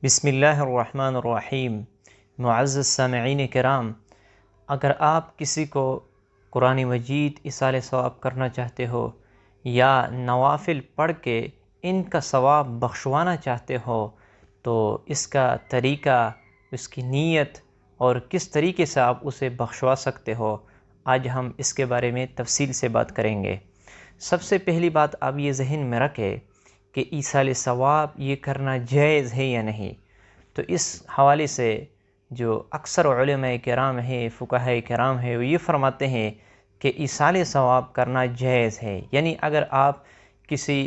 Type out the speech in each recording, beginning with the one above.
بسم اللہ الرحمن الرحیم۔ معزز سامعین کرام، اگر آپ کسی کو قرآن مجید ایصال ثواب کرنا چاہتے ہو یا نوافل پڑھ کے ان کا ثواب بخشوانا چاہتے ہو تو اس کا طریقہ، اس کی نیت اور کس طریقے سے آپ اسے بخشوا سکتے ہو، آج ہم اس کے بارے میں تفصیل سے بات کریں گے۔ سب سے پہلی بات آپ یہ ذہن میں رکھیں کہ ایصال ثواب یہ کرنا جائز ہے یا نہیں۔ تو اس حوالے سے جو اکثر علماء کرام ہیں، فقہاء کرام ہیں، وہ یہ فرماتے ہیں کہ ایصال ثواب کرنا جائز ہے، یعنی اگر آپ کسی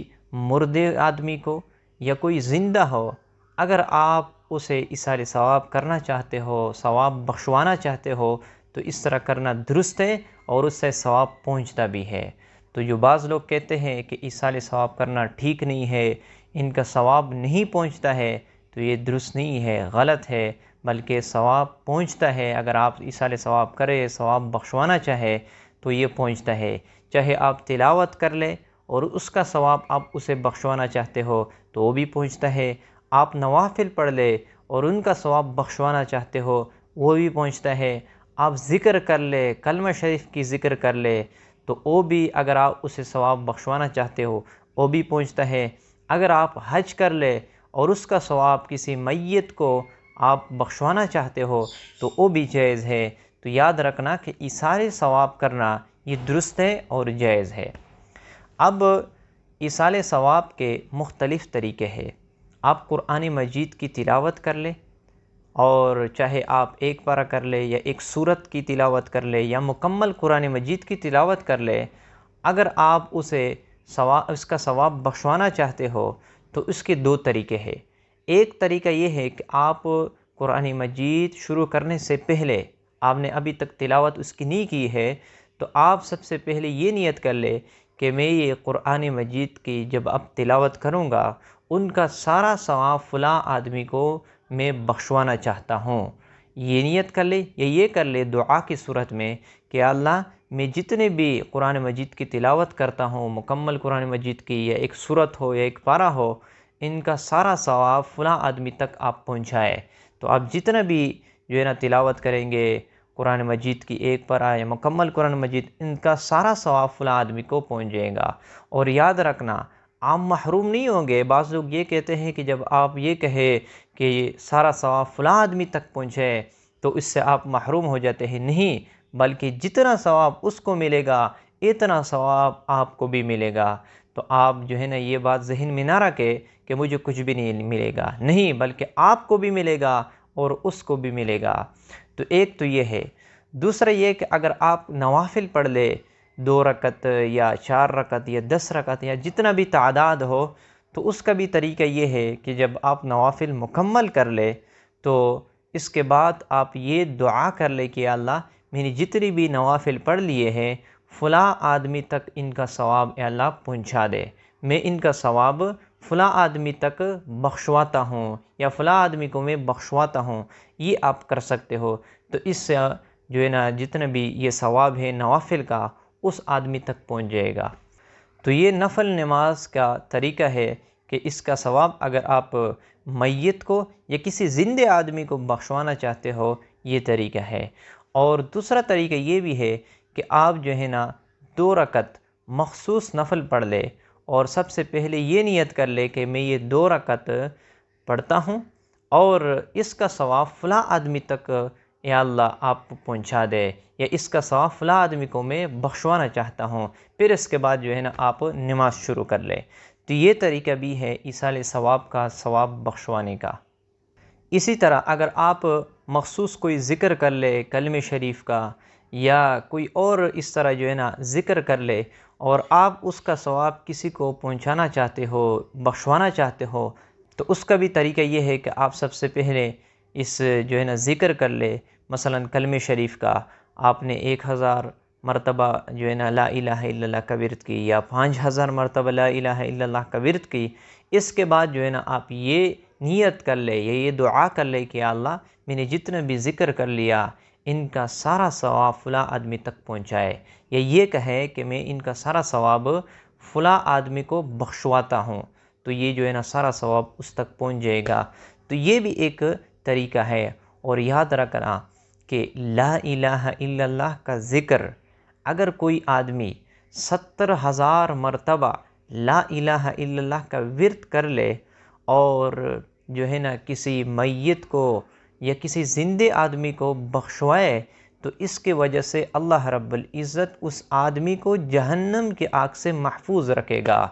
مردے آدمی کو یا کوئی زندہ ہو، اگر آپ اسے ایصال ثواب کرنا چاہتے ہو، ثواب بخشوانا چاہتے ہو تو اس طرح کرنا درست ہے اور اس سے ثواب پہنچتا بھی ہے۔ تو جو بعض لوگ کہتے ہیں کہ ایصال ثواب کرنا ٹھیک نہیں ہے، ان کا ثواب نہیں پہنچتا ہے، تو یہ درست نہیں ہے، غلط ہے، بلکہ ثواب پہنچتا ہے۔ اگر آپ ایصال ثواب کرے، ثواب بخشوانا چاہے تو یہ پہنچتا ہے، چاہے آپ تلاوت کر لیں اور اس کا ثواب آپ اسے بخشوانا چاہتے ہو تو وہ بھی پہنچتا ہے، آپ نوافل پڑھ لے اور ان کا ثواب بخشوانا چاہتے ہو وہ بھی پہنچتا ہے، آپ ذکر کر لے، کلمہ شریف کی ذکر کر لے تو وہ بھی اگر آپ اسے ثواب بخشوانا چاہتے ہو وہ بھی پہنچتا ہے، اگر آپ حج کر لے اور اس کا ثواب کسی میت کو آپ بخشوانا چاہتے ہو تو وہ بھی جائز ہے۔ تو یاد رکھنا کہ ایصال ثواب کرنا یہ درست ہے اور جائز ہے۔ اب ایصال ثواب کے مختلف طریقے ہیں۔ آپ قرآن مجید کی تلاوت کر لیں، اور چاہے آپ ایک پارہ کر لیں یا ایک سورت کی تلاوت کر لیں یا مکمل قرآن مجید کی تلاوت کر لیں، اگر آپ اس کا ثواب بخشوانا چاہتے ہو تو اس کے دو طریقے ہیں۔ ایک طریقہ یہ ہے کہ آپ قرآن مجید شروع کرنے سے پہلے، آپ نے ابھی تک تلاوت اس کی نہیں کی ہے، تو آپ سب سے پہلے یہ نیت کر لیں کہ میں یہ قرآن مجید کی جب اب تلاوت کروں گا ان کا سارا ثواب فلاں آدمی کو میں بخشوانا چاہتا ہوں۔ یہ نیت کر لے یا یہ کر لے دعا کی صورت میں کہ اللہ میں جتنے بھی قرآن مجید کی تلاوت کرتا ہوں، مکمل قرآن مجید کی یا ایک سورت ہو یا ایک پارہ ہو، ان کا سارا ثواب فلاں آدمی تک آپ پہنچائے۔ تو آپ جتنا بھی جو ہے نا تلاوت کریں گے قرآن مجید کی ایک پارہ یا مکمل قرآن مجید، ان کا سارا ثواب فلاں آدمی کو پہنچ جائے گا۔ اور یاد رکھنا آپ محروم نہیں ہوں گے۔ بعض لوگ یہ کہتے ہیں کہ جب آپ یہ کہے کہ یہ سارا ثواب فلاں آدمی تک پہنچے تو اس سے آپ محروم ہو جاتے ہیں، نہیں، بلکہ جتنا ثواب اس کو ملے گا اتنا ثواب آپ کو بھی ملے گا۔ تو آپ جو ہے نا یہ بات ذہن میں نہ رکھے کہ مجھے کچھ بھی نہیں ملے گا، نہیں، بلکہ آپ کو بھی ملے گا اور اس کو بھی ملے گا۔ تو ایک تو یہ ہے۔ دوسرا یہ کہ اگر آپ نوافل پڑھ لے، 2 رکعت یا 4 رکعت یا 10 رکعت یا جتنا بھی تعداد ہو، تو اس کا بھی طریقہ یہ ہے کہ جب آپ نوافل مکمل کر لے تو اس کے بعد آپ یہ دعا کر لے کہ یا اللہ میں نے جتنی بھی نوافل پڑھ لیے ہیں فلاں آدمی تک ان کا ثواب اے اللہ پہنچا دے، میں ان کا ثواب فلاں آدمی تک بخشواتا ہوں یا فلاں آدمی کو میں بخشواتا ہوں، یہ آپ کر سکتے ہو۔ تو اس سے جو ہے نا جتنا بھی یہ ثواب ہے نوافل کا اس آدمی تک پہنچ جائے گا۔ تو یہ نفل نماز کا طریقہ ہے کہ اس کا ثواب اگر آپ میت کو یا کسی زندہ آدمی کو بخشوانا چاہتے ہو، یہ طریقہ ہے۔ اور دوسرا طریقہ یہ بھی ہے کہ آپ جو ہے نا 2 رکعت مخصوص نفل پڑھ لے اور سب سے پہلے یہ نیت کر لے کہ میں یہ 2 رکعت پڑھتا ہوں اور اس کا ثواب فلاں آدمی تک یا اللہ آپ پہنچا دے، یا اس کا ثواب فلاں آدمی کو میں بخشوانا چاہتا ہوں، پھر اس کے بعد جو ہے نا آپ نماز شروع کر لیں۔ تو یہ طریقہ بھی ہے ایصال ثواب کا، ثواب بخشوانے کا۔ اسی طرح اگر آپ مخصوص کوئی ذکر کر لے کلمہ شریف کا یا کوئی اور اس طرح جو ہے نا ذکر کر لے اور آپ اس کا ثواب کسی کو پہنچانا چاہتے ہو، بخشوانا چاہتے ہو، تو اس کا بھی طریقہ یہ ہے کہ آپ سب سے پہلے اس جو ہے نا ذکر کر لے، مثلا کلمہ شریف کا آپ نے 1000 مرتبہ جو ہے نا لا الہ الا اللہ کا ورد کی یا 5000 مرتبہ لا الہ الا اللہ کا ورد کی، اس کے بعد جو ہے نا آپ یہ نیت کر لے یا یہ دعا کر لے کہ یا اللہ میں نے جتنا بھی ذکر کر لیا ان کا سارا ثواب فلاں آدمی تک پہنچائے، یا یہ کہے کہ میں ان کا سارا ثواب فلاں آدمی کو بخشواتا ہوں، تو یہ جو ہے نا سارا ثواب اس تک پہنچ جائے گا۔ تو یہ بھی ایک طریقہ ہے۔ اور یاد رکھنا کہ لا الہ الا اللہ کا ذکر اگر کوئی آدمی 70,000 مرتبہ لا الہ الا اللہ کا ورد کر لے اور جو ہے نا کسی میت کو یا کسی زندے آدمی کو بخشوائے، تو اس کے وجہ سے اللہ رب العزت اس آدمی کو جہنم کی آگ سے محفوظ رکھے گا۔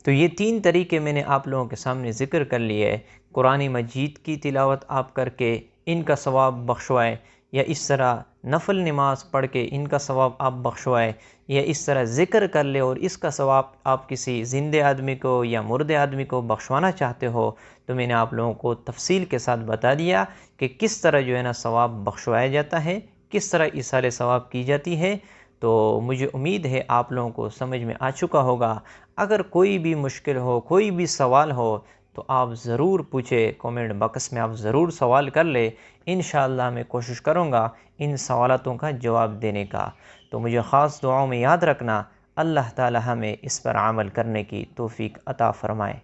تو یہ 3 طریقے میں نے آپ لوگوں کے سامنے ذکر کر لیے۔ قرآن مجید کی تلاوت آپ کر کے ان کا ثواب بخشوائے، یا اس طرح نفل نماز پڑھ کے ان کا ثواب آپ بخشوائے، یا اس طرح ذکر کر لے اور اس کا ثواب آپ کسی زندے آدمی کو یا مردے آدمی کو بخشوانا چاہتے ہو، تو میں نے آپ لوگوں کو تفصیل کے ساتھ بتا دیا کہ کس طرح جو ہے نا ثواب بخشوایا جاتا ہے، کس طرح ایصال ثواب کی جاتی ہے۔ تو مجھے امید ہے آپ لوگوں کو سمجھ میں آ چکا ہوگا۔ اگر کوئی بھی مشکل ہو، کوئی بھی سوال ہو، تو آپ ضرور پوچھیں، کومنٹ باکس میں آپ ضرور سوال کر لیں۔ انشاءاللہ میں کوشش کروں گا ان سوالاتوں کا جواب دینے کا۔ تو مجھے خاص دعاؤں میں یاد رکھنا۔ اللہ تعالی ہمیں اس پر عمل کرنے کی توفیق عطا فرمائے۔